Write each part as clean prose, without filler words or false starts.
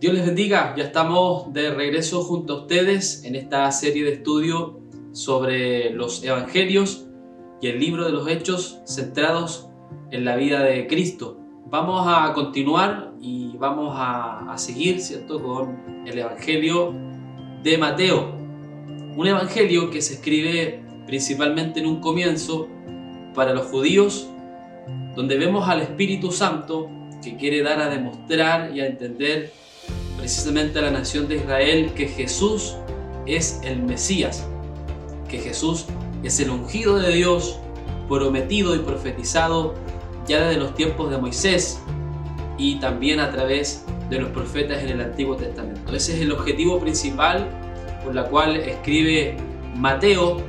Dios les bendiga, ya estamos de regreso junto a ustedes en esta serie de estudio sobre los evangelios y el libro de los hechos centrados en la vida de Cristo. Vamos a continuar y vamos a seguir, ¿cierto?, con el evangelio de Mateo. Un evangelio que se escribe principalmente en un comienzo para los judíos, donde vemos al Espíritu Santo que quiere dar a demostrar y a entender precisamente a la nación de Israel que Jesús es el Mesías, que Jesús es el ungido de Dios, prometido y profetizado ya desde los tiempos de Moisés y también a través de los profetas en el Antiguo Testamento. Ese es el objetivo principal por la cual escribe Mateo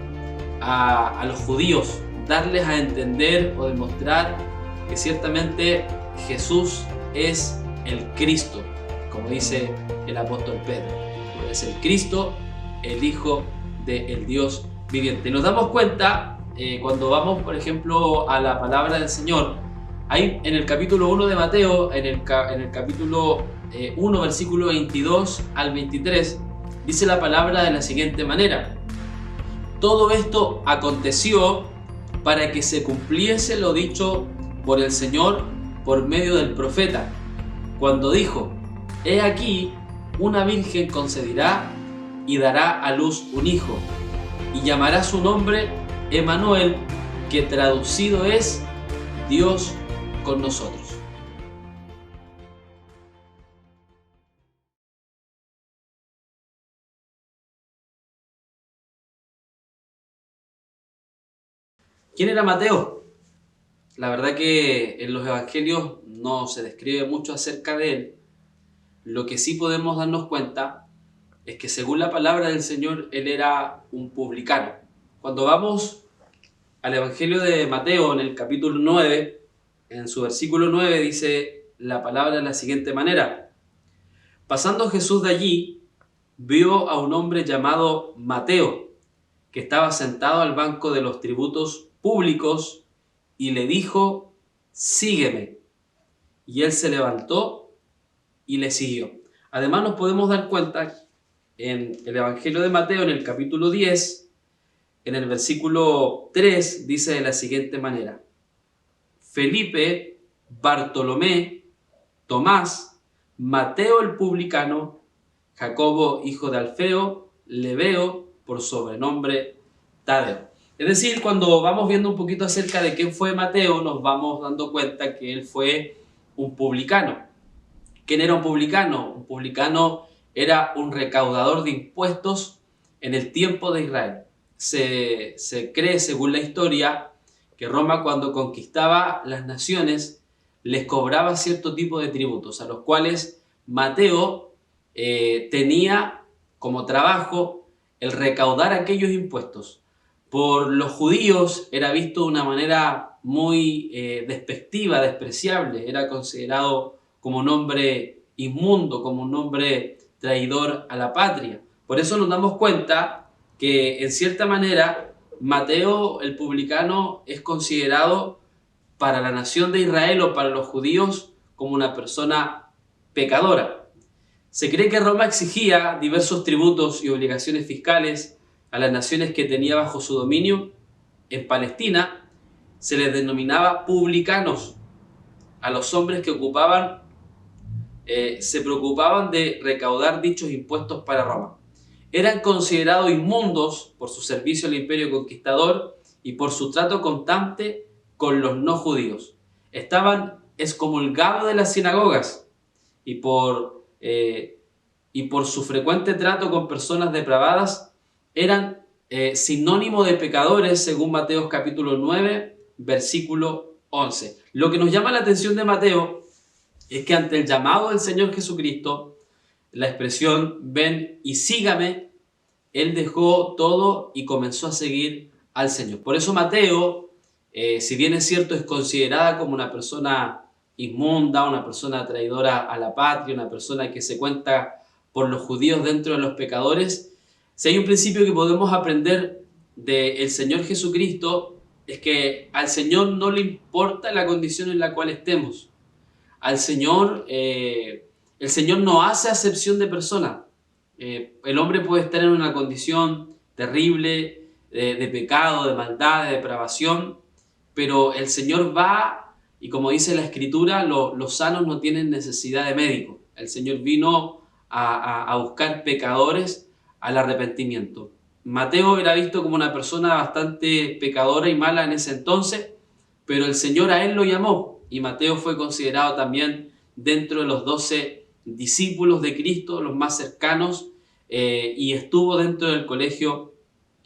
a los judíos, darles a entender o demostrar que ciertamente Jesús es el Cristo, como dice el apóstol Pedro. Es el Cristo, el Hijo del Dios viviente. Nos damos cuenta cuando vamos, por ejemplo, a la palabra del Señor. Ahí en el capítulo 1 de Mateo, en el capítulo 1, versículo 22 al 23, dice la palabra de la siguiente manera: todo esto aconteció para que se cumpliese lo dicho por el Señor por medio del profeta, cuando dijo: he aquí, una virgen concebirá y dará a luz un hijo, y llamará su nombre Emmanuel, que traducido es Dios con nosotros. ¿Quién era Mateo? La verdad que en los evangelios no se describe mucho acerca de él. Lo que sí podemos darnos cuenta es que según la palabra del Señor, él era un publicano. Cuando vamos al evangelio de Mateo, en el capítulo 9, en su versículo 9, dice la palabra de la siguiente manera: pasando Jesús de allí, vio a un hombre llamado Mateo, que estaba sentado al banco de los tributos públicos, y le dijo: sígueme. Y él se levantó y le siguió. Además, nos podemos dar cuenta en el evangelio de Mateo, en el capítulo 10, en el versículo 3, dice de la siguiente manera: Felipe, Bartolomé, Tomás, Mateo el publicano, Jacobo hijo de Alfeo, Lebeo, por sobrenombre Tadeo. Es decir, cuando vamos viendo un poquito acerca de quién fue Mateo, nos vamos dando cuenta que él fue un publicano. ¿Quién era un publicano? Un publicano era un recaudador de impuestos en el tiempo de Israel. Se cree, según la historia, que Roma, cuando conquistaba las naciones, les cobraba cierto tipo de tributos, a los cuales Mateo tenía como trabajo el recaudar aquellos impuestos. Por los judíos era visto de una manera muy despectiva, despreciable. Era considerado como un hombre inmundo, como un hombre traidor a la patria. Por eso nos damos cuenta que, en cierta manera, Mateo el publicano es considerado para la nación de Israel o para los judíos como una persona pecadora. Se cree que Roma exigía diversos tributos y obligaciones fiscales a las naciones que tenía bajo su dominio. En Palestina se les denominaba publicanos a los hombres que se preocupaban de recaudar dichos impuestos para Roma. Eran considerados inmundos por su servicio al imperio conquistador y por su trato constante con los no judíos. Estaban excomulgados de las sinagogas y por su frecuente trato con personas depravadas eran sinónimo de pecadores, según Mateo capítulo 9, versículo 11. Lo que nos llama la atención de Mateo es que ante el llamado del Señor Jesucristo, la expresión ven y sígame, él dejó todo y comenzó a seguir al Señor. Por eso Mateo, si bien es cierto, es considerada como una persona inmunda, una persona traidora a la patria, una persona que se cuenta por los judíos dentro de los pecadores, si hay un principio que podemos aprender del Señor Jesucristo, es que al Señor no le importa la condición en la cual estemos. Al Señor El Señor no hace acepción de personas. El hombre puede estar en una condición terrible de pecado, de maldad, de depravación, pero el Señor va y, como dice la Escritura, los sanos no tienen necesidad de médico. El Señor vino a buscar pecadores al arrepentimiento. Mateo era visto como una persona bastante pecadora y mala en ese entonces, pero el Señor a él lo llamó y Mateo fue considerado también dentro de los 12 discípulos de Cristo, los más cercanos, y estuvo dentro del colegio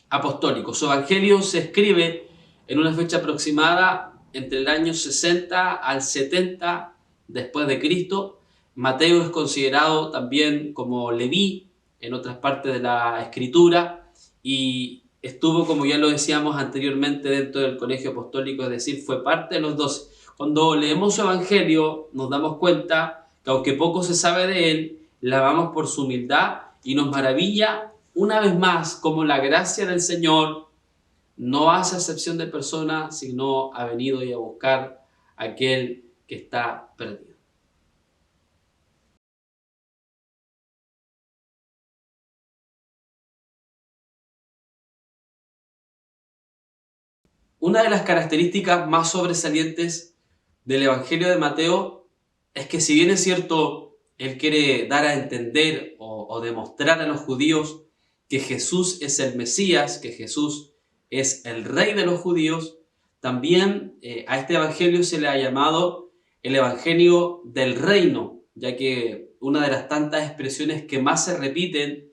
apostólico. Su evangelio se escribe en una fecha aproximada entre el año 60 al 70 después de Cristo. Mateo es considerado también como Leví en otras partes de la Escritura y estuvo, como ya lo decíamos anteriormente, dentro del colegio apostólico, es decir, fue parte de los 12. Cuando leemos su evangelio nos damos cuenta que aunque poco se sabe de él, le amamos por su humildad y nos maravilla una vez más cómo la gracia del Señor no hace acepción de personas, sino ha venido y a buscar a aquel que está perdido. Una de las características más sobresalientes del Evangelio de Mateo es que, si bien es cierto, él quiere dar a entender o demostrar a los judíos que Jesús es el Mesías, que Jesús es el Rey de los judíos, también a este Evangelio se le ha llamado el Evangelio del Reino, ya que una de las tantas expresiones que más se repiten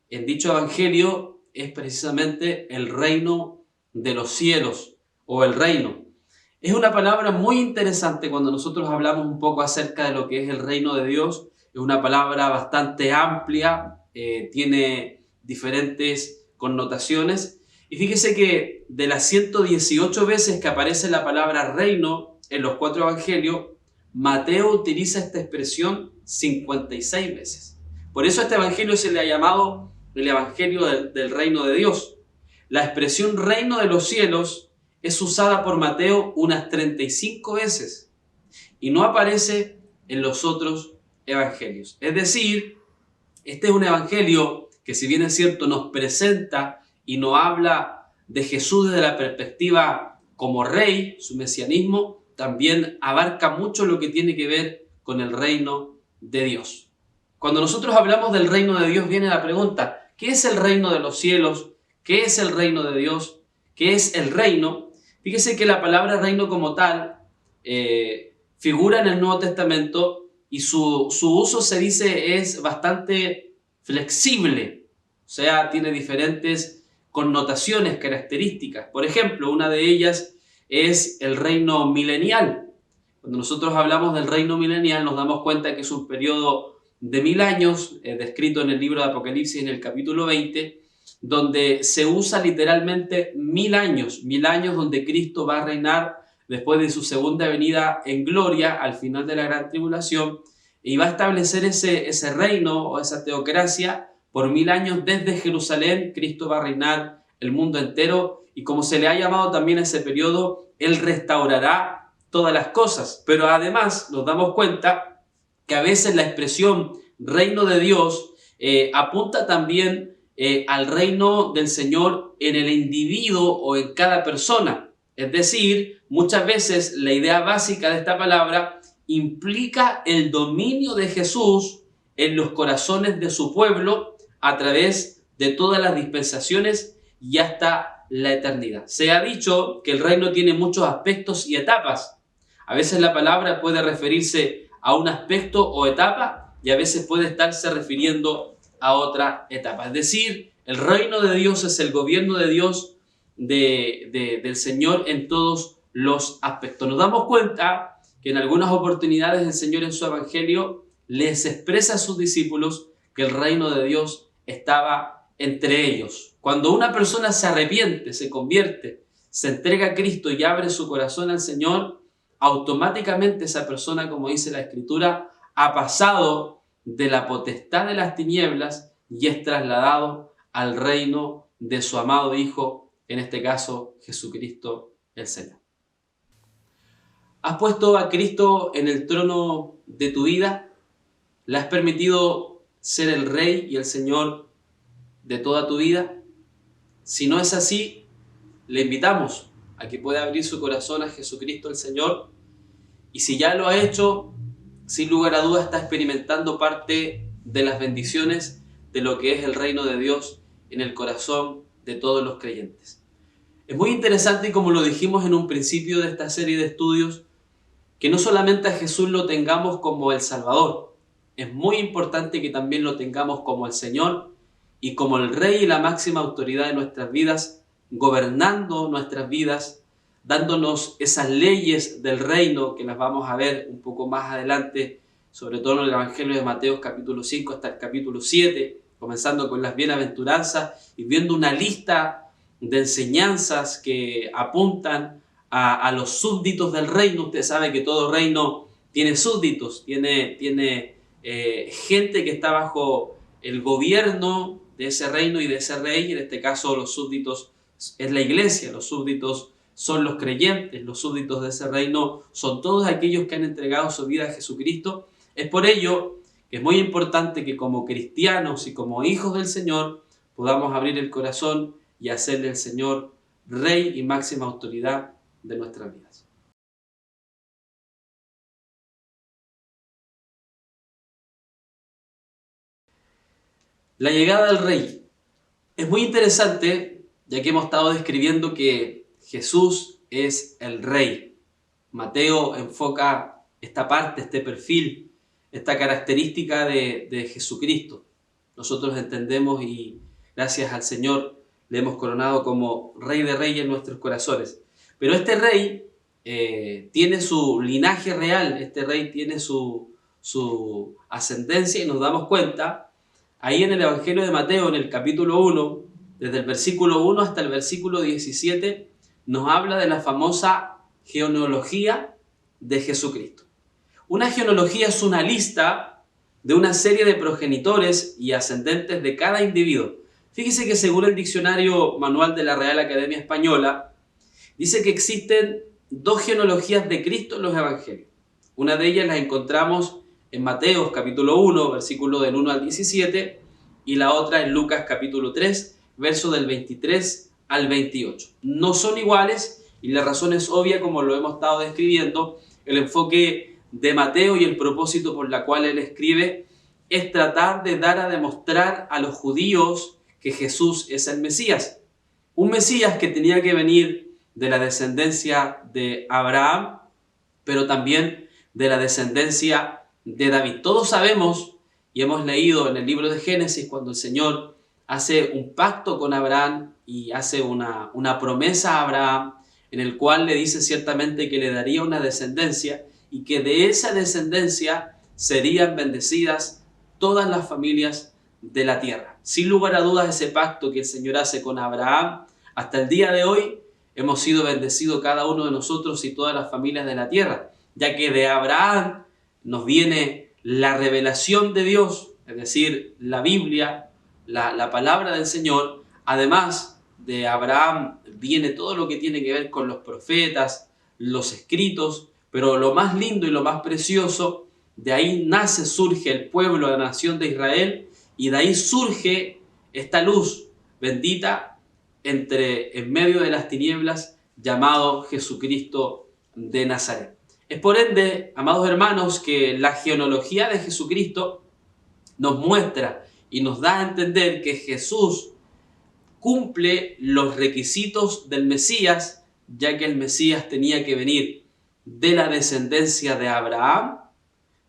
en dicho Evangelio es precisamente el reino de los cielos o el reino. Es una palabra muy interesante cuando nosotros hablamos un poco acerca de lo que es el reino de Dios. Es una palabra bastante amplia, tiene diferentes connotaciones. Y fíjese que de las 118 veces que aparece la palabra reino en los 4 evangelios, Mateo utiliza esta expresión 56 veces. Por eso a este evangelio se le ha llamado el evangelio del reino de Dios. La expresión reino de los cielos es usada por Mateo unas 35 veces y no aparece en los otros evangelios. Es decir, este es un evangelio que, si bien es cierto, nos presenta y nos habla de Jesús desde la perspectiva como rey, su mesianismo, también abarca mucho lo que tiene que ver con el reino de Dios. Cuando nosotros hablamos del reino de Dios, viene la pregunta: ¿qué es el reino de los cielos? ¿Qué es el reino de Dios? ¿Qué es el reino? Fíjese que la palabra reino como tal figura en el Nuevo Testamento y su uso, se dice, es bastante flexible. O sea, tiene diferentes connotaciones, características. Por ejemplo, una de ellas es el reino milenial. Cuando nosotros hablamos del reino milenial nos damos cuenta que es un periodo de 1000 años, descrito en el libro de Apocalipsis en el capítulo 20, donde se usa literalmente 1000 años donde Cristo va a reinar después de su segunda venida en gloria al final de la gran tribulación, y va a establecer ese reino o esa teocracia por 1000 años desde Jerusalén. Cristo va a reinar el mundo entero y, como se le ha llamado también a ese periodo, Él restaurará todas las cosas. Pero además nos damos cuenta que a veces la expresión reino de Dios apunta también al reino del Señor en el individuo o en cada persona. Es decir, muchas veces la idea básica de esta palabra implica el dominio de Jesús en los corazones de su pueblo a través de todas las dispensaciones y hasta la eternidad. Se ha dicho que el reino tiene muchos aspectos y etapas. A veces la palabra puede referirse a un aspecto o etapa y a veces puede estarse refiriendo a otra etapa. Es decir, el reino de Dios es el gobierno de Dios, del Señor, en todos los aspectos. Nos damos cuenta que en algunas oportunidades el Señor en su evangelio les expresa a sus discípulos que el reino de Dios estaba entre ellos. Cuando una persona se arrepiente, se convierte, se entrega a Cristo y abre su corazón al Señor, automáticamente esa persona, como dice la Escritura, ha pasado de la potestad de las tinieblas y es trasladado al reino de su amado Hijo, en este caso Jesucristo el Señor. ¿Has puesto a Cristo en el trono de tu vida? ¿Le has permitido ser el Rey y el Señor de toda tu vida? Si no es así, le invitamos a que pueda abrir su corazón a Jesucristo el Señor, y si ya lo ha hecho, sin lugar a dudas está experimentando parte de las bendiciones de lo que es el reino de Dios en el corazón de todos los creyentes. Es muy interesante, como lo dijimos en un principio de esta serie de estudios, que no solamente a Jesús lo tengamos como el Salvador, es muy importante que también lo tengamos como el Señor y como el Rey y la máxima autoridad de nuestras vidas, gobernando nuestras vidas, dándonos esas leyes del reino que las vamos a ver un poco más adelante, sobre todo en el Evangelio de Mateo capítulo 5 hasta el capítulo 7, comenzando con las bienaventuranzas y viendo una lista de enseñanzas que apuntan a los súbditos del reino. Usted sabe que todo reino tiene súbditos, tiene gente que está bajo el gobierno de ese reino y de ese rey. En este caso los súbditos es la iglesia, los súbditos son los creyentes, los súbditos de ese reino son todos aquellos que han entregado su vida a Jesucristo. Es por ello que es muy importante que como cristianos y como hijos del Señor podamos abrir el corazón y hacerle al Señor Rey y máxima autoridad de nuestras vidas. La llegada del Rey es muy interesante, ya que hemos estado describiendo que Jesús es el Rey. Mateo enfoca esta parte, este perfil, esta característica de Jesucristo. Nosotros entendemos y gracias al Señor le hemos coronado como Rey de Reyes en nuestros corazones. Pero este Rey tiene su linaje real, este Rey tiene su ascendencia, y nos damos cuenta ahí en el Evangelio de Mateo, en el capítulo 1, desde el versículo 1 hasta el versículo 17, nos habla de la famosa genealogía de Jesucristo. Una genealogía es una lista de una serie de progenitores y ascendentes de cada individuo. Fíjese que según el diccionario manual de la Real Academia Española, dice que existen dos genealogías de Cristo en los evangelios. Una de ellas la encontramos en Mateo capítulo 1, versículo del 1 al 17, y la otra en Lucas capítulo 3, verso del 23 al 28. No son iguales y la razón es obvia, como lo hemos estado describiendo. El enfoque de Mateo y el propósito por la cual él escribe es tratar de dar a demostrar a los judíos que Jesús es el Mesías. Un Mesías que tenía que venir de la descendencia de Abraham, pero también de la descendencia de David. Todos sabemos y hemos leído en el libro de Génesis cuando el Señor hace un pacto con Abraham y hace una promesa a Abraham en el cual le dice ciertamente que le daría una descendencia y que de esa descendencia serían bendecidas todas las familias de la tierra. Sin lugar a dudas, ese pacto que el Señor hace con Abraham, hasta el día de hoy hemos sido bendecidos cada uno de nosotros y todas las familias de la tierra, ya que de Abraham nos viene la revelación de Dios, es decir, la Biblia, la palabra del Señor. Además de Abraham viene todo lo que tiene que ver con los profetas, los escritos, pero lo más lindo y lo más precioso, de ahí nace, surge el pueblo, la nación de Israel, y de ahí surge esta luz bendita en medio de las tinieblas, llamado Jesucristo de Nazaret. Es por ende, amados hermanos, que la genealogía de Jesucristo nos muestra y nos da a entender que Jesús cumple los requisitos del Mesías, ya que el Mesías tenía que venir de la descendencia de Abraham,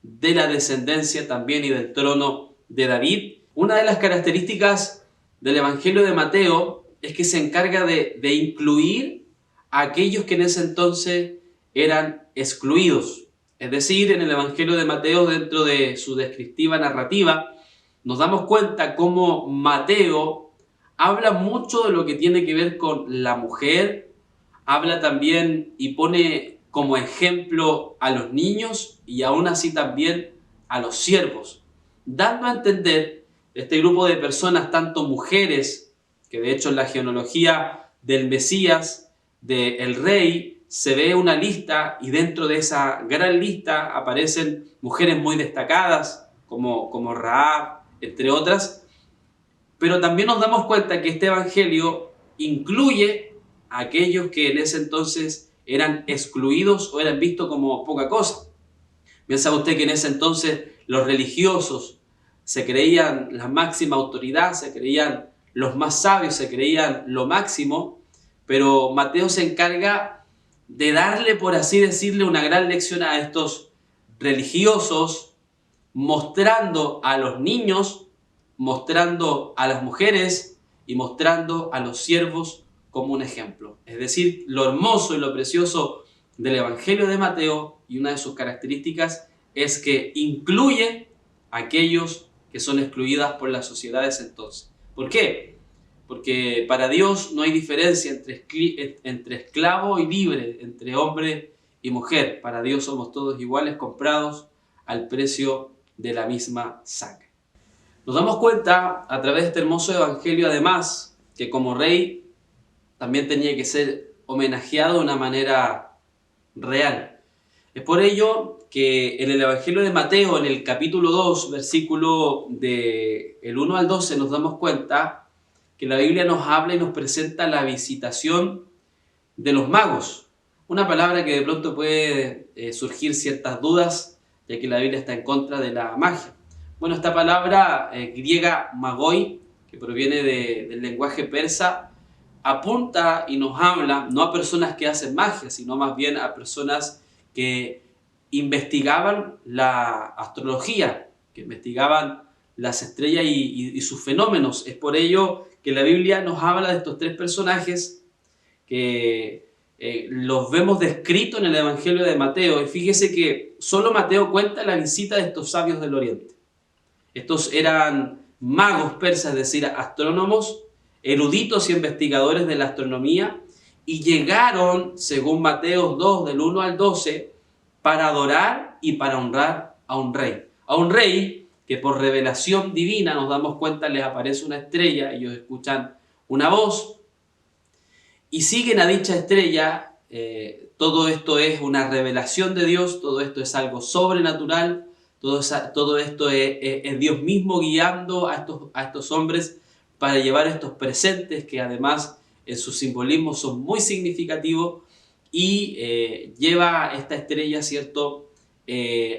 de la descendencia también y del trono de David. Una de las características del Evangelio de Mateo es que se encarga de incluir a aquellos que en ese entonces eran excluidos. Es decir, en el Evangelio de Mateo, dentro de su descriptiva narrativa, nos damos cuenta cómo Mateo habla mucho de lo que tiene que ver con la mujer, habla también y pone como ejemplo a los niños y aún así también a los siervos, dando a entender este grupo de personas, tanto mujeres, que de hecho en la genealogía del Mesías, del Rey, se ve una lista y dentro de esa gran lista aparecen mujeres muy destacadas, como Rahab, entre otras. Pero también nos damos cuenta que este evangelio incluye a aquellos que en ese entonces eran excluidos o eran vistos como poca cosa. Piensa usted que en ese entonces los religiosos se creían la máxima autoridad, se creían los más sabios, se creían lo máximo, pero Mateo se encarga de darle, por así decirle, una gran lección a estos religiosos, mostrando a los niños, mostrando a las mujeres y mostrando a los siervos como un ejemplo. Es decir, lo hermoso y lo precioso del Evangelio de Mateo, y una de sus características es que incluye a aquellos que son excluidas por las sociedades entonces. ¿Por qué? Porque para Dios no hay diferencia entre esclavo y libre, entre hombre y mujer. Para Dios somos todos iguales, comprados al precio de la misma sangre. Nos damos cuenta a través de este hermoso evangelio, además, que como rey también tenía que ser homenajeado de una manera real. Es por ello que en el Evangelio de Mateo, en el capítulo 2, versículo del 1 al 12, nos damos cuenta que la Biblia nos habla y nos presenta la visitación de los magos. Una palabra que de pronto puede surgir ciertas dudas, ya que la Biblia está en contra de la magia. Bueno, esta palabra griega magoi, que proviene del lenguaje persa, apunta y nos habla no a personas que hacen magia, sino más bien a personas que investigaban la astrología, que investigaban las estrellas y sus fenómenos. Es por ello que la Biblia nos habla de estos tres personajes que los vemos descritos en el Evangelio de Mateo. Y fíjese que solo Mateo cuenta la visita de estos sabios del Oriente. Estos eran magos persas, es decir, astrónomos, eruditos y investigadores de la astronomía, y llegaron, según Mateo 2, del 1 al 12, para adorar y para honrar a un rey. A un rey que por revelación divina, nos damos cuenta, les aparece una estrella, ellos escuchan una voz y siguen a dicha estrella. Todo esto es una revelación de Dios, todo esto es algo sobrenatural, todo esto es Dios mismo guiando a estos hombres para llevar estos presentes que además en su simbolismo son muy significativos, y lleva esta estrella, ¿cierto?,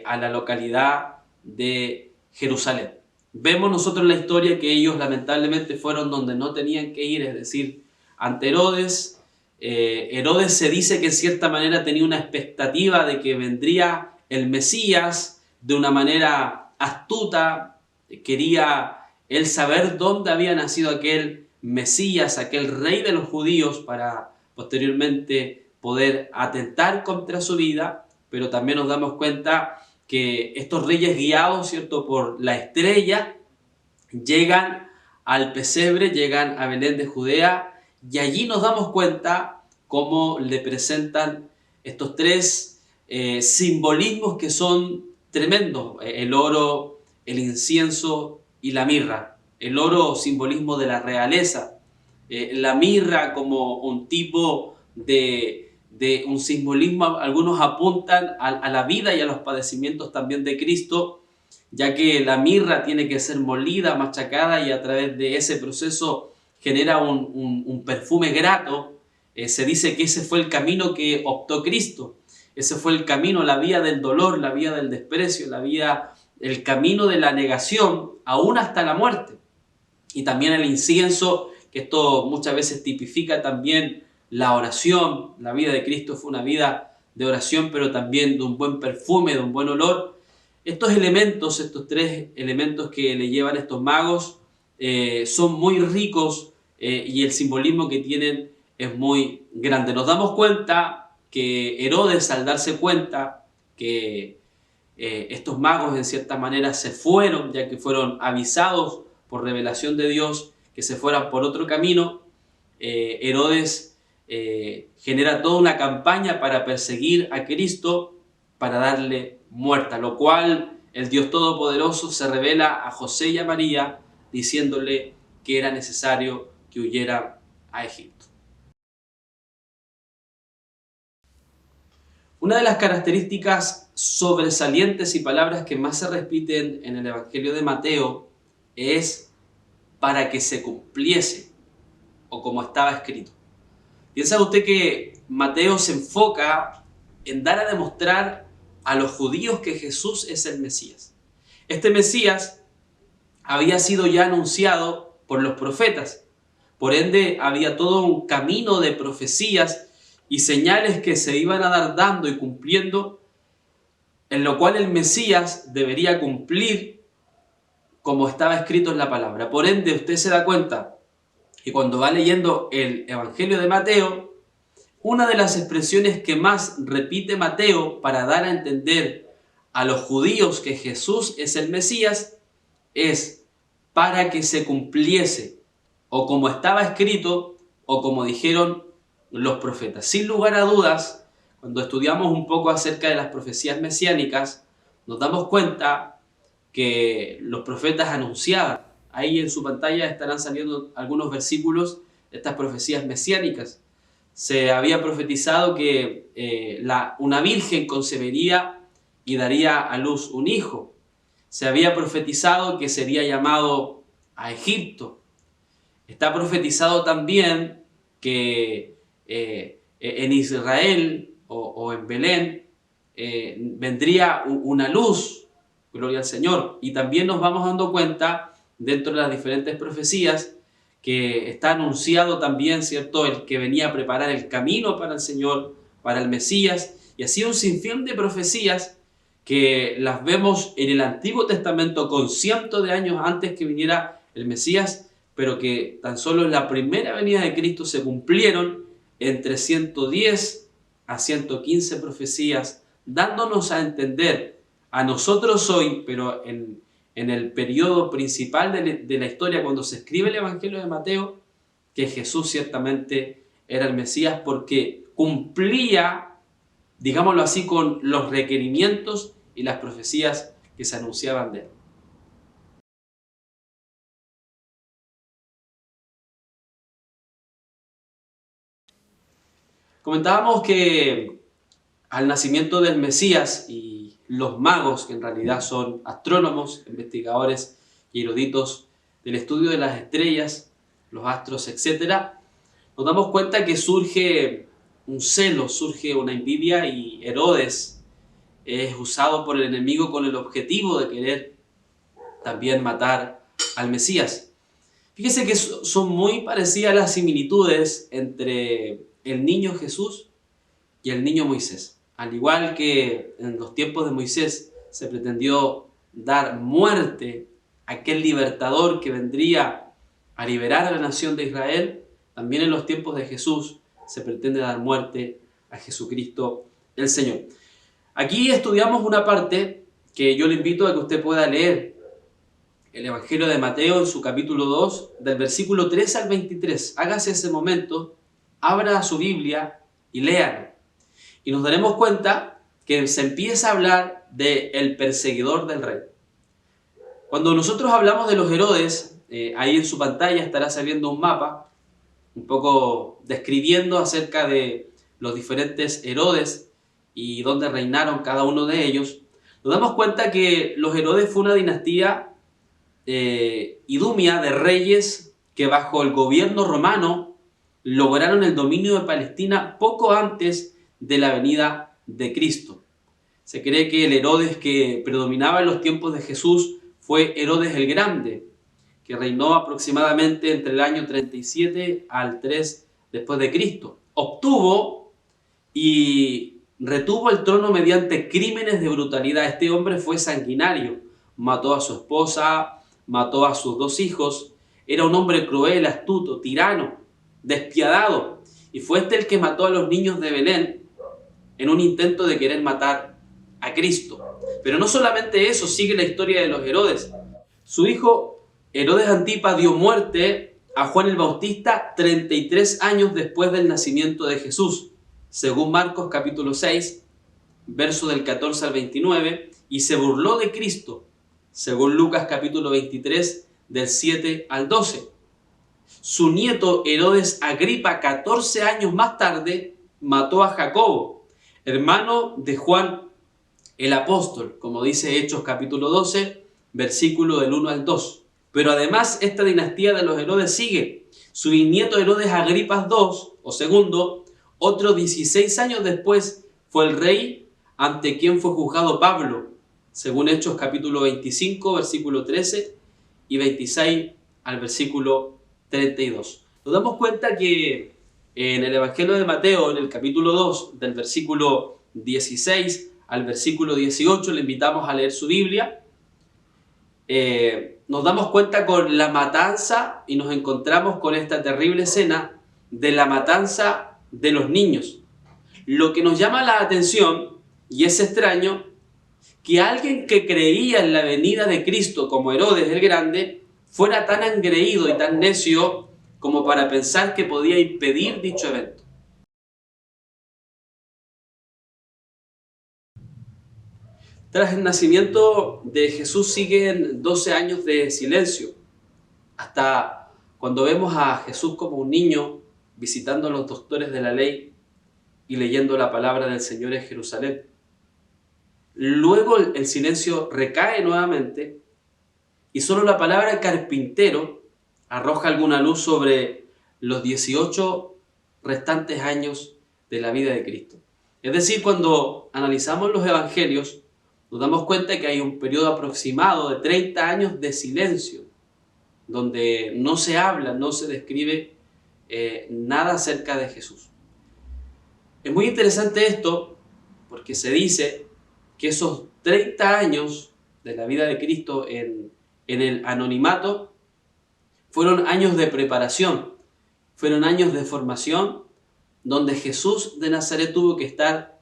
a la localidad de Jerusalén. Vemos nosotros en la historia que ellos lamentablemente fueron donde no tenían que ir, es decir, ante Herodes. Herodes se dice que en cierta manera tenía una expectativa de que vendría el Mesías de una manera astuta. Quería él saber dónde había nacido aquel Mesías, aquel rey de los judíos, para posteriormente poder atentar contra su vida. Pero también nos damos cuenta que estos reyes, guiados, ¿cierto?, por la estrella, llegan al pesebre, llegan a Belén de Judea, y allí nos damos cuenta cómo le presentan estos tres simbolismos que son tremendos: el oro, el incienso y la mirra. El oro, simbolismo de la realeza, la mirra como un tipo de un simbolismo. Algunos apuntan a la vida y a los padecimientos también de Cristo, ya que la mirra tiene que ser molida, machacada, y a través de ese proceso genera un perfume grato. Se dice que ese fue el camino que optó Cristo. Ese fue el camino, la vía del dolor, la vía del desprecio, el camino de la negación, aún hasta la muerte. Y también el incienso, que esto muchas veces tipifica también la oración. La vida de Cristo fue una vida de oración, pero también de un buen perfume, de un buen olor. Estos elementos, estos tres elementos que le llevan estos magos, son muy ricos, y el simbolismo que tienen es muy grande. Nos damos cuenta que Herodes, al darse cuenta que estos magos en cierta manera se fueron, ya que fueron avisados por revelación de Dios que se fueran por otro camino, Herodes genera toda una campaña para perseguir a Cristo, para darle muerte, a lo cual el Dios Todopoderoso se revela a José y a María diciéndole que era necesario que huyeran a Egipto. Una de las características sobresalientes y palabras que más se repiten en el Evangelio de Mateo es para que se cumpliese, o como estaba escrito. Piensa usted que Mateo se enfoca en dar a demostrar a los judíos que Jesús es el Mesías. Este Mesías había sido ya anunciado por los profetas. Por ende, había todo un camino de profecías y señales que se iban a dar dando y cumpliendo, en lo cual el Mesías debería cumplir como estaba escrito en la palabra. Por ende, usted se da cuenta que cuando va leyendo el Evangelio de Mateo, una de las expresiones que más repite Mateo para dar a entender a los judíos que Jesús es el Mesías es para que se cumpliese, o como estaba escrito, o como dijeron los profetas. Sin lugar a dudas, cuando estudiamos un poco acerca de las profecías mesiánicas, nos damos cuenta que los profetas anunciaban. Ahí en su pantalla estarán saliendo algunos versículos de estas profecías mesiánicas. Se había profetizado que una virgen concebería y daría a luz un hijo. Se había profetizado que sería llamado a Egipto. Está profetizado también que en Israel o en Belén vendría una luz, gloria al Señor. Y también nos vamos dando cuenta, dentro de las diferentes profecías, que está anunciado también, ¿cierto?, el que venía a preparar el camino para el Señor, para el Mesías, y así un sinfín de profecías que las vemos en el Antiguo Testamento con cientos de años antes que viniera el Mesías, pero que tan solo en la primera venida de Cristo se cumplieron entre 110 a 115 profecías, dándonos a entender a nosotros hoy, pero en el periodo principal de la historia, cuando se escribe el Evangelio de Mateo, que Jesús ciertamente era el Mesías porque cumplía, digámoslo así, con los requerimientos y las profecías que se anunciaban de él. Comentábamos que al nacimiento del Mesías y los magos, que en realidad son astrónomos, investigadores y eruditos del estudio de las estrellas, los astros, etc., nos damos cuenta que surge un celo, surge una envidia, y Herodes es usado por el enemigo con el objetivo de querer también matar al Mesías. Fíjese que son muy parecidas las similitudes entre el niño Jesús y el niño Moisés. Al igual que en los tiempos de Moisés se pretendió dar muerte a aquel libertador que vendría a liberar a la nación de Israel, también en los tiempos de Jesús se pretende dar muerte a Jesucristo el Señor. Aquí estudiamos una parte que yo le invito a que usted pueda leer, el Evangelio de Mateo en su capítulo 2, del versículo 3 al 23. Hágase ese momento, abra su Biblia y léalo. Y nos daremos cuenta que se empieza a hablar del perseguidor del rey. Cuando nosotros hablamos de los Herodes, ahí en su pantalla estará saliendo un mapa, un poco describiendo acerca de los diferentes Herodes y dónde reinaron cada uno de ellos. Nos damos cuenta que los Herodes fue una dinastía idumia de reyes que bajo el gobierno romano lograron el dominio de Palestina poco antes de la venida de Cristo. Se cree que el Herodes que predominaba en los tiempos de Jesús fue Herodes el Grande, que reinó aproximadamente entre el año 37 al 3 después de Cristo. Obtuvo y retuvo el trono mediante crímenes de brutalidad. Este hombre fue sanguinario, mató a su esposa, mató a sus 2 hijos, era un hombre cruel, astuto, tirano, despiadado, y fue este el que mató a los niños de Belén en un intento de querer matar a Cristo. Pero no solamente eso, sigue la historia de los Herodes. Su hijo Herodes Antipas dio muerte a Juan el Bautista 33 años después del nacimiento de Jesús, según Marcos capítulo 6, verso del 14 al 29, y se burló de Cristo, según Lucas capítulo 23, del 7 al 12. Su nieto Herodes Agripa, 14 años más tarde, mató a Jacobo, hermano de Juan el apóstol, como dice Hechos capítulo 12, versículo del 1 al 2. Pero además esta dinastía de los Herodes sigue. Su bisnieto Herodes Agripas II, o segundo, otros 16 años después, fue el rey ante quien fue juzgado Pablo, según Hechos capítulo 25, versículo 13 y 26 al versículo 32. Nos damos cuenta que en el Evangelio de Mateo, en el capítulo 2, del versículo 16 al versículo 18, le invitamos a leer su Biblia. Nos damos cuenta con la matanza y nos encontramos con esta terrible escena de la matanza de los niños. Lo que nos llama la atención, y es extraño, que alguien que creía en la venida de Cristo como Herodes el Grande fuera tan engreído y tan necio como para pensar que podía impedir dicho evento. Tras el nacimiento de Jesús siguen 12 años de silencio, hasta cuando vemos a Jesús como un niño visitando a los doctores de la ley y leyendo la palabra del Señor en Jerusalén. Luego el silencio recae nuevamente y solo la palabra carpintero arroja alguna luz sobre los 18 restantes años de la vida de Cristo. Es decir, cuando analizamos los evangelios, nos damos cuenta que hay un periodo aproximado de 30 años de silencio, donde no se habla, no se describe nada acerca de Jesús. Es muy interesante esto porque se dice que esos 30 años de la vida de Cristo en el anonimato fueron años de preparación, fueron años de formación donde Jesús de Nazaret tuvo que estar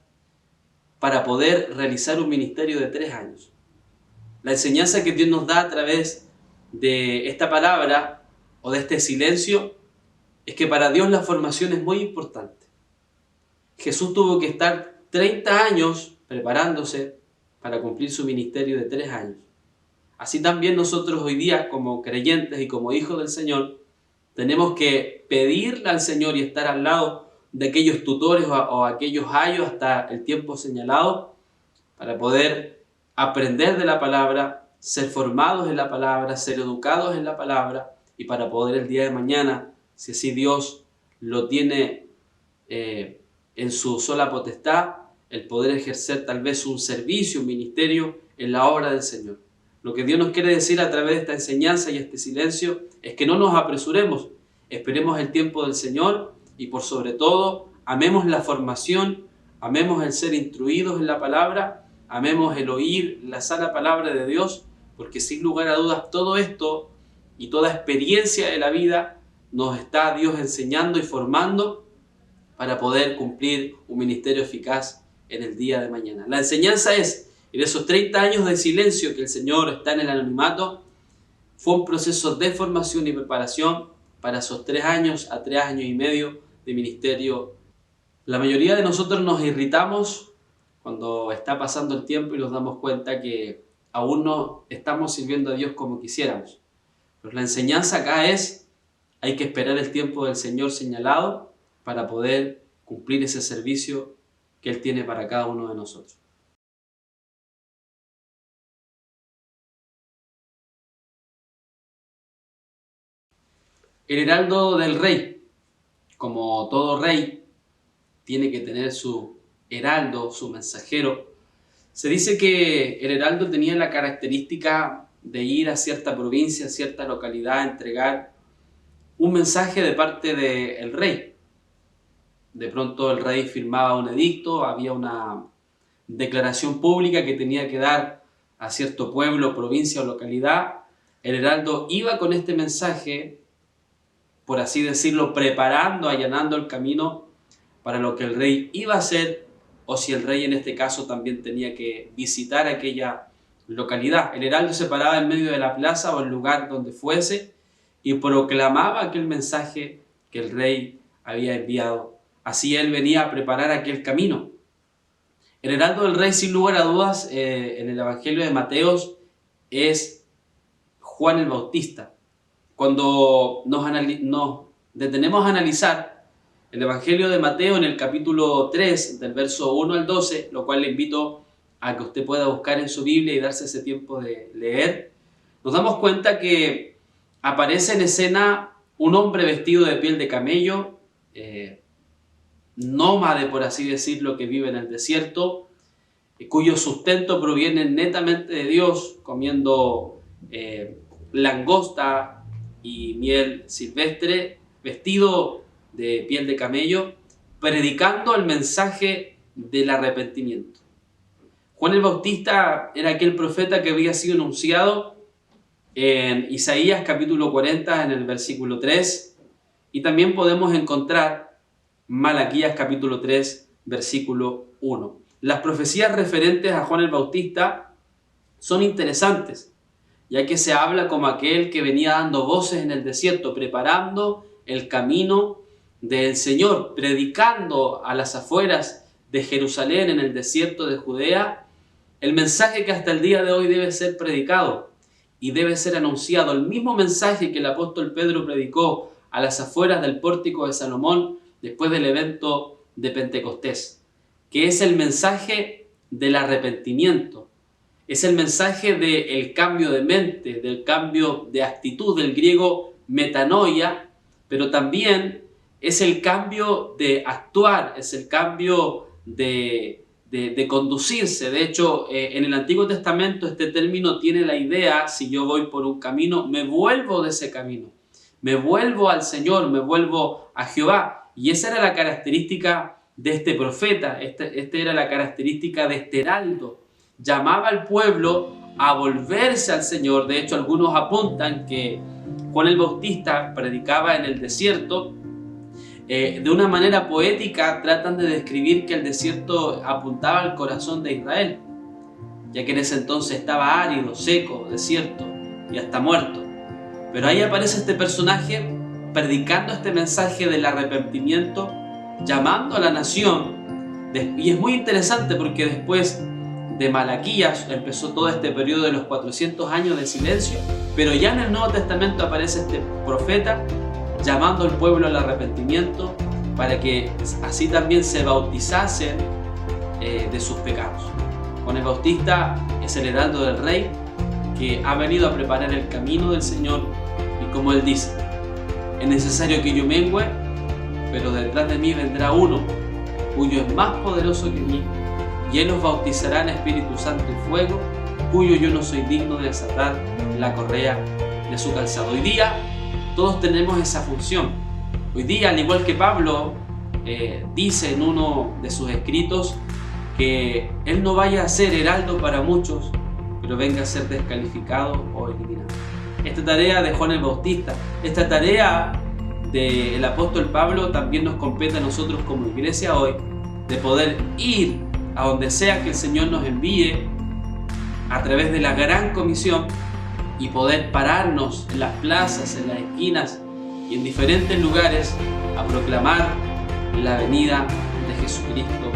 para poder realizar un ministerio de 3 años. La enseñanza que Dios nos da a través de esta palabra o de este silencio es que para Dios la formación es muy importante. Jesús tuvo que estar 30 años preparándose para cumplir su ministerio de 3 años. Así también nosotros hoy día, como creyentes y como hijos del Señor, tenemos que pedirle al Señor y estar al lado de aquellos tutores o aquellos ayos hasta el tiempo señalado para poder aprender de la palabra, ser formados en la palabra, ser educados en la palabra y para poder el día de mañana, si así Dios lo tiene en su sola potestad, el poder ejercer tal vez un servicio, un ministerio en la obra del Señor. Lo que Dios nos quiere decir a través de esta enseñanza y este silencio es que no nos apresuremos, esperemos el tiempo del Señor y por sobre todo amemos la formación, amemos el ser instruidos en la palabra, amemos el oír la sana palabra de Dios, porque sin lugar a dudas todo esto y toda experiencia de la vida nos está Dios enseñando y formando para poder cumplir un ministerio eficaz en el día de mañana. La enseñanza es, en esos 30 años de silencio que el Señor está en el anonimato, fue un proceso de formación y preparación para esos 3 años a 3 años y medio de ministerio. La mayoría de nosotros nos irritamos cuando está pasando el tiempo y nos damos cuenta que aún no estamos sirviendo a Dios como quisiéramos. Pero la enseñanza acá es, hay que esperar el tiempo del Señor señalado para poder cumplir ese servicio que Él tiene para cada uno de nosotros. El heraldo del rey, como todo rey, tiene que tener su heraldo, su mensajero. Se dice que el heraldo tenía la característica de ir a cierta provincia, a cierta localidad, a entregar un mensaje de parte del rey. De pronto el rey firmaba un edicto, había una declaración pública que tenía que dar a cierto pueblo, provincia o localidad. El heraldo iba con este mensaje, por así decirlo, preparando, allanando el camino para lo que el rey iba a hacer, o si el rey en este caso también tenía que visitar aquella localidad. El heraldo se paraba en medio de la plaza o el lugar donde fuese y proclamaba aquel mensaje que el rey había enviado. Así él venía a preparar aquel camino. El heraldo del rey, sin lugar a dudas, en el Evangelio de Mateo es Juan el Bautista. Cuando nos detenemos a analizar El Evangelio de Mateo en el capítulo 3, del verso 1 al 12, lo cual le invito a que usted pueda buscar en su Biblia y darse ese tiempo de leer, nos damos cuenta que aparece en escena un hombre vestido de piel de camello, nómade, por así decirlo, que vive en el desierto, cuyo sustento proviene netamente de Dios, comiendo langosta y miel silvestre, vestido de piel de camello, predicando el mensaje del arrepentimiento. Juan el Bautista era aquel profeta que había sido anunciado en Isaías capítulo 40 en el versículo 3, y también podemos encontrar Malaquías capítulo 3 versículo 1. Las profecías referentes a Juan el Bautista son interesantes, ya que se habla como aquel que venía dando voces en el desierto, preparando el camino del Señor, predicando a las afueras de Jerusalén, en el desierto de Judea, el mensaje que hasta el día de hoy debe ser predicado y debe ser anunciado, el mismo mensaje que el apóstol Pedro predicó a las afueras del pórtico de Salomón después del evento de Pentecostés, que es el mensaje del arrepentimiento, es el mensaje del cambio de mente, del cambio de actitud, del griego metanoia, pero también es el cambio de actuar, es el cambio de conducirse. De hecho, en el Antiguo Testamento este término tiene la idea: si yo voy por un camino, me vuelvo de ese camino, me vuelvo al Señor, me vuelvo a Jehová. Y esa era la característica de este profeta, esta era la característica de este heraldo. Llamaba al pueblo a volverse al Señor. De hecho, algunos apuntan que Juan el Bautista predicaba en el desierto. De una manera poética tratan de describir que el desierto apuntaba al corazón de Israel, ya que en ese entonces estaba árido, seco, desierto y hasta muerto. Pero ahí aparece este personaje predicando este mensaje del arrepentimiento, llamando a la nación. Y es muy interesante porque después de Malaquías empezó todo este periodo de los 400 años de silencio, pero ya en el Nuevo Testamento aparece este profeta llamando al pueblo al arrepentimiento para que así también se bautizasen de sus pecados. Juan el Bautista es el heraldo del Rey que ha venido a preparar el camino del Señor, y como él dice: es necesario que yo mengüe, pero detrás de mí vendrá uno cuyo es más poderoso que mí, y él os bautizará en Espíritu Santo y fuego, cuyo yo no soy digno de desatar la correa de su calzado. Hoy día todos tenemos esa función. Hoy día, al igual que Pablo dice en uno de sus escritos, que él no vaya a ser heraldo para muchos, pero venga a ser descalificado o eliminado. Esta tarea de Juan el Bautista, esta tarea del apóstol Pablo también nos compete a nosotros como iglesia hoy, de poder ir a donde sea que el Señor nos envíe a través de la gran comisión y poder pararnos en las plazas, en las esquinas y en diferentes lugares a proclamar la venida de Jesucristo